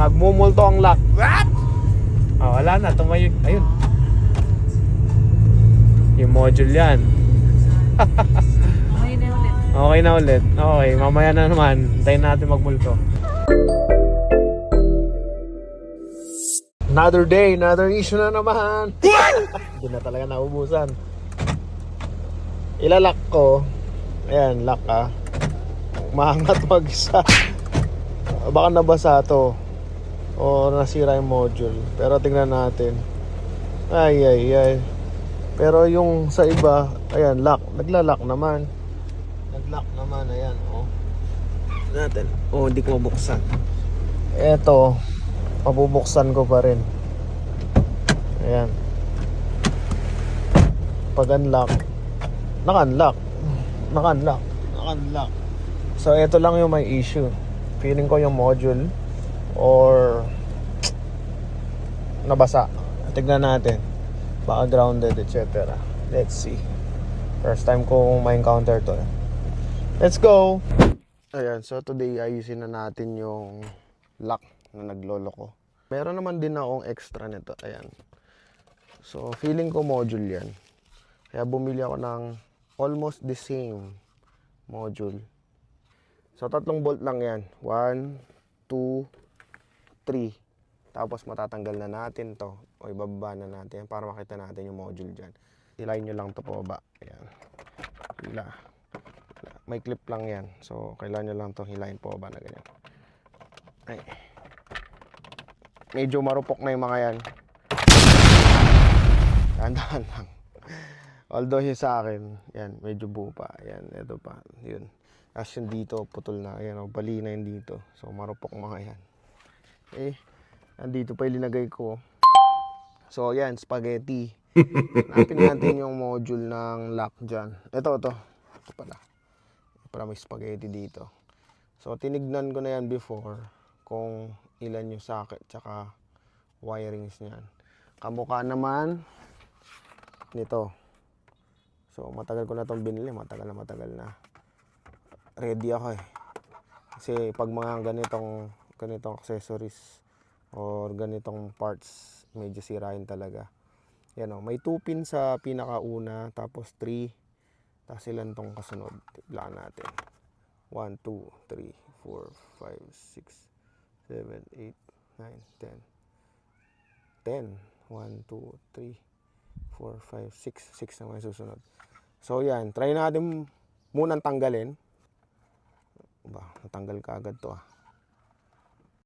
Nagmumulto ang lock. What? Oh, wala na, tumayo. Ayun. Yung module yan. Okay na ulit. Okay na ulit. Okay, mamaya na naman. Hintayin natin magmulto. Another day, another issue na naman. Hindi na talaga naubusan. Ilalak ko. Ayan, lock ah. Maangat mag-isa. Baka nabasa to. O nasira yung module. Pero tingnan natin. Ay. Pero yung sa iba, ayan, lock. Nagla-lock naman. Nag-lock naman, ayan, oh. Natin. Oh, hindi ko mabuksan. Eto, mabubuksan ko pa rin. Ayan. Pag unlock, naka-unlock. So, eto lang yung may issue. Feeling ko yung module or nabasa. Tignan natin. Baka grounded, etc. Let's see. First time ko ma-encounter to. Let's go! Ayan, so today ayusin na natin yung lock na naglolo ko. Meron naman din akong extra nito. Ayan. So, feeling ko module yan. Kaya bumili ako ng almost the same module. So, 3 bolt lang yan. 1, 2, 3. Tapos matatanggal na natin to. O ibababa na natin para makita natin yung module dyan. Hilahin nyo lang to po ba. Ayan. Hila. May clip lang yan. So, kailangan nyo lang to hilahin po ba na ganyan. Ay. Medyo marupok na yung mga yan. Dahan-dahan lang. Although yung sa akin, yan, medyo buo pa. Yan, ito pa. Yun. As yung dito, putol na. Ayan, bali na yun dito. So, marupok mga yan. Andito pa yung linagay ko. So, yan, spaghetti. Hanapin natin yung module ng lock dyan. Ito pala. Para may spaghetti dito. So, tinignan ko na yan before kung ilan yung socket tsaka wirings niyan. Kamukha naman nito. So, matagal ko na itong binili. Matagal na. Ready ako eh. Kasi pag mga ganitong accessories or ganitong parts, medyo sirain talaga. Yan o, may 2 pin sa pinakauna, tapos 3, tapos ilan tong kasunod. Tiplaan natin. 1, 2, 3, 4, 5, 6, 7, 8, 9, 10. 1, 2, 3, 4, 5, 6 na may susunod. So yan, try natin munang tanggalin. Natanggal ka agad to ah.